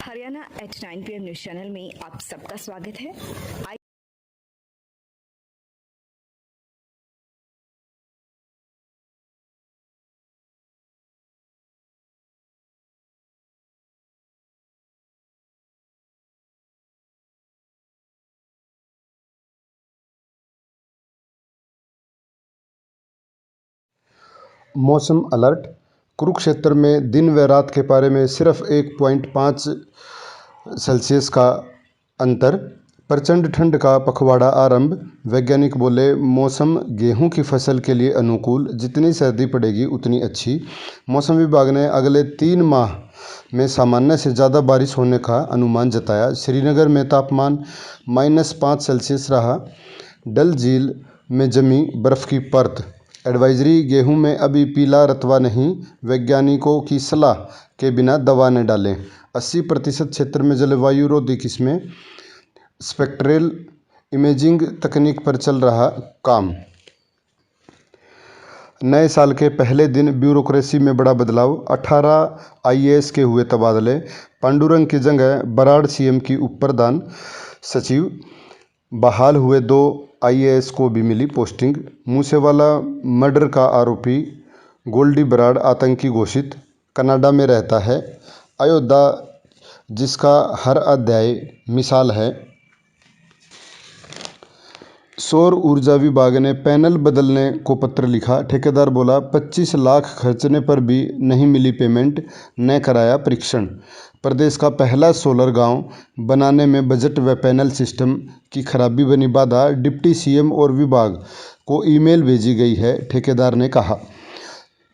Haryana at 9 PM news channel में आप सबका स्वागत है। मौसम अलर्ट। कुरुक्षेत्र में दिन व रात के पारे में सिर्फ 1.5 सेल्सियस का अंतर। प्रचंड ठंड का पखवाड़ा आरंभ। वैज्ञानिक बोले मौसम गेहूं की फसल के लिए अनुकूल, जितनी सर्दी पड़ेगी उतनी अच्छी। मौसम विभाग ने अगले 3 माह में सामान्य से ज़्यादा बारिश होने का अनुमान जताया। श्रीनगर में तापमान -5 सेल्सियस रहा। डल झील में जमी बर्फ की परत। एडवाइजरी, गेहूं में अभी पीला रतवा नहीं, वैज्ञानिकों की सलाह के बिना दवा न डालें। 80% क्षेत्र में जलवायु रोधी किस्में। स्पेक्ट्रल इमेजिंग तकनीक पर चल रहा काम। नए साल के पहले दिन ब्यूरोक्रेसी में बड़ा बदलाव। 18 IAS के हुए तबादले। पांडुरंग की जगह बराड़ CM की उप प्रधान सचिव। बहाल हुए 2 IAS को भी मिली पोस्टिंग। मूसेवाला मर्डर का आरोपी गोल्डी बराड़ आतंकी घोषित। कनाडा में रहता है। अयोध्या जिसका हर अध्याय मिसाल है। सौर ऊर्जा विभाग ने पैनल बदलने को पत्र लिखा। ठेकेदार बोला 25 लाख खर्चने पर भी नहीं मिली पेमेंट, न कराया परीक्षण। प्रदेश का पहला सोलर गांव बनाने में बजट व पैनल सिस्टम की खराबी बनी बाधा। डिप्टी CM और विभाग को ईमेल भेजी गई है, ठेकेदार ने कहा।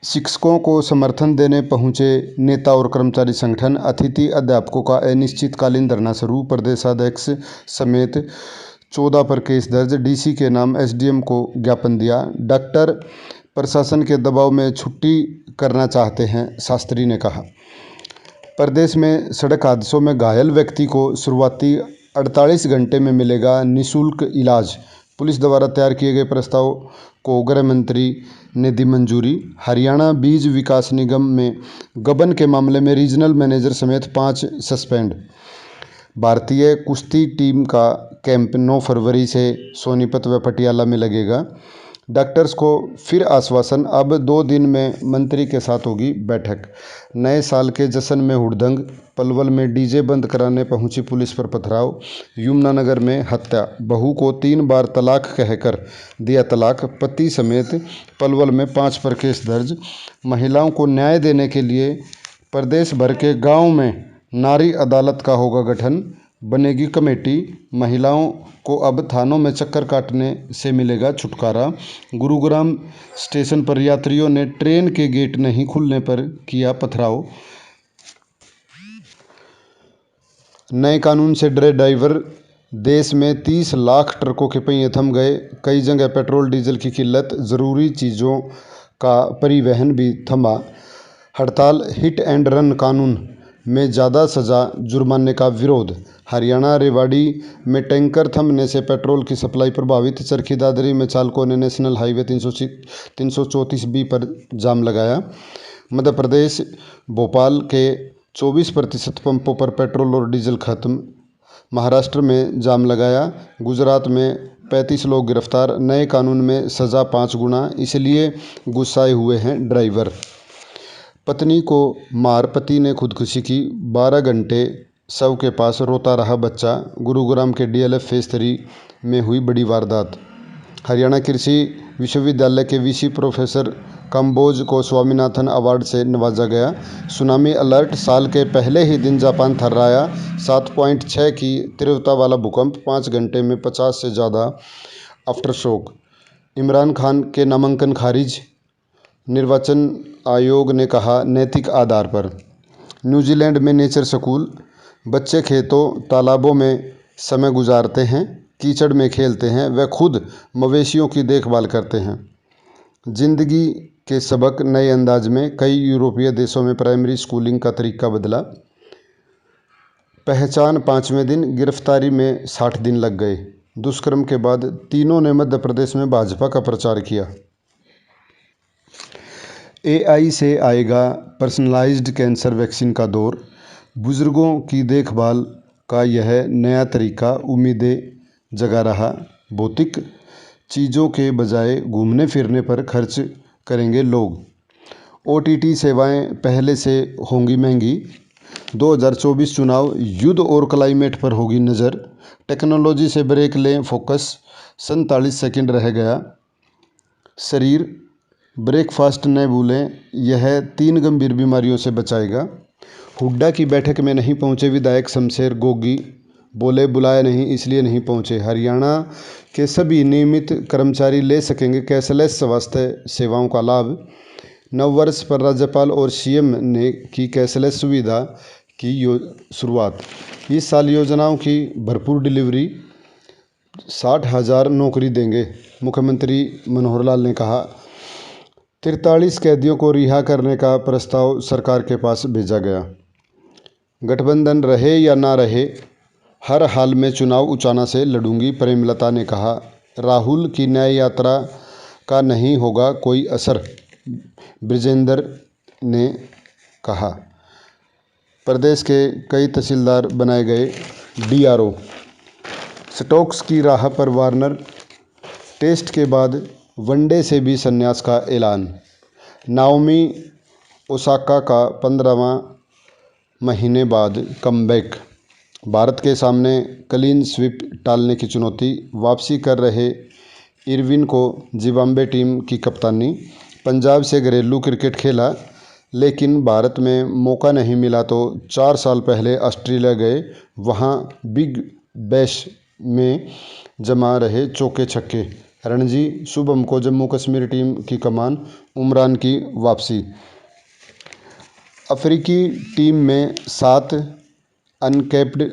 शिक्षकों को समर्थन देने पहुंचे नेता और कर्मचारी संगठन। अतिथि अध्यापकों का अनिश्चितकालीन धरना शुरू। प्रदेशाध्यक्ष समेत 14 पर केस दर्ज। DC के नाम SDM को ज्ञापन दिया। डॉक्टर प्रशासन के दबाव में छुट्टी करना चाहते हैं, शास्त्री ने कहा। प्रदेश में सड़क हादसों में घायल व्यक्ति को शुरुआती 48 घंटे में मिलेगा निःशुल्क इलाज। पुलिस द्वारा तैयार किए गए प्रस्ताव को गृह मंत्री ने दी मंजूरी। हरियाणा बीज विकास निगम में गबन के मामले में रीजनल मैनेजर समेत 5 सस्पेंड। भारतीय कुश्ती टीम का कैंप 9 फरवरी से सोनीपत व पटियाला में लगेगा। डॉक्टर्स को फिर आश्वासन, अब 2 दिन में मंत्री के साथ होगी बैठक। नए साल के जश्न में हुड़दंग। पलवल में DJ बंद कराने पहुंची पुलिस पर पथराव। यमुनानगर में हत्या। बहू को 3 बार तलाक कहकर दिया तलाक। पति समेत पलवल में 5 पर केस दर्ज। महिलाओं को न्याय देने के लिए प्रदेश भर के गाँव में नारी अदालत का होगा गठन, बनेगी कमेटी। महिलाओं को अब थानों में चक्कर काटने से मिलेगा छुटकारा। गुरुग्राम स्टेशन पर यात्रियों ने ट्रेन के गेट नहीं खुलने पर किया पथराव। नए कानून से डरे ड्राइवर। देश में 30 लाख ट्रकों के पहिए थम गए। कई जगह पेट्रोल डीजल की किल्लत। जरूरी चीज़ों का परिवहन भी थमा। हड़ताल। हिट एंड रन कानून में ज़्यादा सजा, जुर्माने का विरोध। हरियाणा रेवाड़ी में टैंकर थमने से पेट्रोल की सप्लाई प्रभावित। चरखी दादरी में चालकों ने नेशनल हाईवे 334B पर जाम लगाया। मध्य प्रदेश भोपाल के 24% पंपों पर पेट्रोल और डीजल खत्म। महाराष्ट्र में जाम लगाया। गुजरात में 35 लोग गिरफ्तार। नए कानून में सज़ा 5 गुना, इसलिए गुस्साए हुए हैं ड्राइवर। पत्नी को मार पति ने खुदकुशी की। 12 घंटे शव के पास रोता रहा बच्चा। गुरुग्राम के DLF फेज 3 में हुई बड़ी वारदात। हरियाणा कृषि विश्वविद्यालय के VC प्रोफेसर कंबोज को स्वामीनाथन अवार्ड से नवाजा गया। Tsunami alert. साल के पहले ही दिन जापान थर्राया। 7.6 की तीव्रता वाला भूकंप। 5 घंटे में 50 से ज़्यादा आफ्टरशॉक। इमरान खान के नामांकन खारिज। निर्वाचन आयोग ने कहा नैतिक आधार पर। न्यूजीलैंड में नेचर स्कूल। बच्चे खेतों तालाबों में समय गुजारते हैं, कीचड़ में खेलते हैं व खुद मवेशियों की देखभाल करते हैं। जिंदगी के सबक नए अंदाज में। कई यूरोपीय देशों में प्राइमरी स्कूलिंग का तरीका बदला। पहचान 5वें दिन। गिरफ्तारी में 60 दिन लग गए। दुष्कर्म के बाद तीनों ने मध्य प्रदेश में भाजपा का प्रचार किया। AI से आएगा पर्सनलाइज्ड कैंसर वैक्सीन का दौर। बुजुर्गों की देखभाल का यह नया तरीका उम्मीदें जगा रहा। भौतिक चीज़ों के बजाय घूमने फिरने पर खर्च करेंगे लोग। OTT सेवाएं पहले से होंगी महंगी। 2024 चुनाव युद्ध और क्लाइमेट पर होगी नज़र। टेक्नोलॉजी से ब्रेक लें फोकस। 47 सेकंड रह गया। शरीर ब्रेकफास्ट न भूलें, यह 3 गंभीर बीमारियों से बचाएगा। हुड्डा की बैठक में नहीं पहुंचे विधायक शमशेर गोगी, बोले बुलाया नहीं इसलिए नहीं पहुंचे। हरियाणा के सभी नियमित कर्मचारी ले सकेंगे कैशलेस स्वास्थ्य सेवाओं का लाभ। नववर्ष पर राज्यपाल और CM ने की कैशलेस सुविधा की शुरुआत। इस साल योजनाओं की भरपूर डिलीवरी। 60,000 नौकरी देंगे, मुख्यमंत्री मनोहर लाल ने कहा। 43 कैदियों को रिहा करने का प्रस्ताव सरकार के पास भेजा गया। गठबंधन रहे या ना रहे, हर हाल में चुनाव उचाना से लड़ूंगी, प्रेमलता ने कहा। राहुल की न्याय यात्रा का नहीं होगा कोई असर, ब्रिजेंद्र ने कहा। प्रदेश के कई तहसीलदार बनाए गए DRO। स्टोक्स की राह पर वार्नर। टेस्ट के बाद वनडे से भी संन्यास का ऐलान। नाओमी ओसाका का 15वां महीने बाद कमबैक। भारत के सामने क्लीन स्वीप टालने की चुनौती। वापसी कर रहे इरविन को जिम्बाब्वे टीम की कप्तानी। पंजाब से घरेलू क्रिकेट खेला, लेकिन भारत में मौका नहीं मिला तो 4 साल पहले ऑस्ट्रेलिया गए। वहां बिग बैश में जमा रहे चौके छक्के। रणजी शुभम को जम्मू कश्मीर टीम की कमान। उमरान की वापसी। अफ्रीकी टीम में 7 अनकैप्ड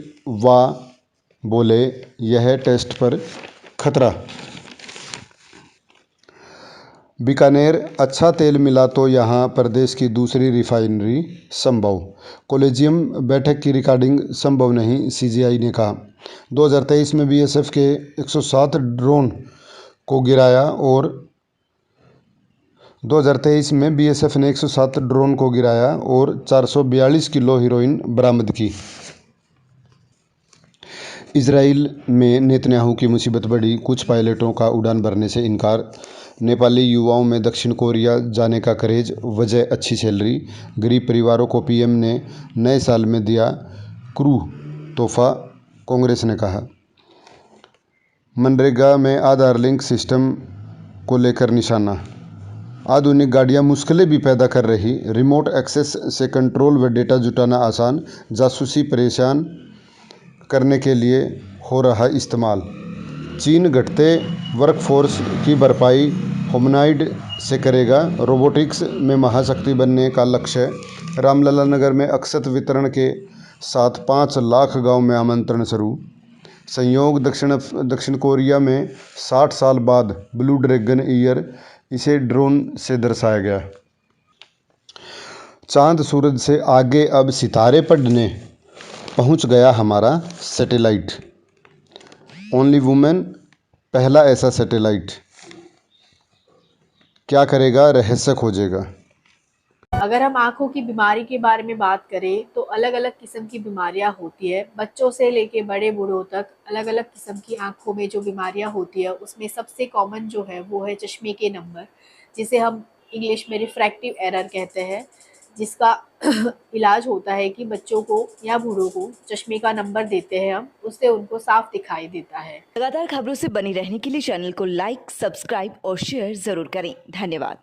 बोले यह टेस्ट पर खतरा। बीकानेर, अच्छा तेल मिला तो यहां प्रदेश की दूसरी रिफाइनरी संभव। कॉलेजियम बैठक की रिकॉर्डिंग संभव नहीं, CGI ने कहा। 2023 में BSF के 107 ड्रोन को गिराया और 2023 में BSF ने 107 ड्रोन को गिराया और 442 किलो हेरोइन बरामद की। इजराइल में नेतन्याहू की मुसीबत बढ़ी, कुछ पायलटों का उड़ान भरने से इनकार। नेपाली युवाओं में दक्षिण कोरिया जाने का क्रेज, वजह अच्छी सैलरी। गरीब परिवारों को PM ने नए साल में दिया क्रू तोहफा, कांग्रेस ने कहा। मनरेगा में आधार लिंक सिस्टम को लेकर निशाना। आधुनिक गाड़ियां मुश्किलें भी पैदा कर रही। रिमोट एक्सेस से कंट्रोल व डेटा जुटाना आसान, जासूसी परेशान करने के लिए हो रहा इस्तेमाल। चीन घटते वर्कफोर्स की भरपाई ह्यूमनॉइड से करेगा। रोबोटिक्स में महाशक्ति बनने का लक्ष्य। रामलला नगर में अक्षत वितरण के साथ 5 लाख गांव में आमंत्रण शुरू। संयोग दक्षिण कोरिया में 60 साल बाद ब्लू ड्रैगन ईयर, इसे ड्रोन से दर्शाया गया। चांद सूरज से आगे अब सितारे पढ़ने पहुंच गया हमारा सैटेलाइट। ओनली वुमेन, पहला ऐसा सैटेलाइट। क्या करेगा, रहस्य खोजेगा। अगर हम आंखों की बीमारी के बारे में बात करें तो अलग अलग किस्म की बीमारियां होती है। बच्चों से लेके बड़े बूढ़ों तक अलग अलग किस्म की आंखों में जो बीमारियां होती है, उसमें सबसे कॉमन जो है वो है चश्मे के नंबर, जिसे हम इंग्लिश में रिफ्रैक्टिव एरर कहते हैं, जिसका इलाज होता है कि बच्चों को या बूढ़ों को चश्मे का नंबर देते हैं हम, उससे उनको साफ दिखाई देता है। लगातार खबरों से बनी रहने के लिए चैनल को लाइक, सब्सक्राइब और शेयर जरूर करें। धन्यवाद।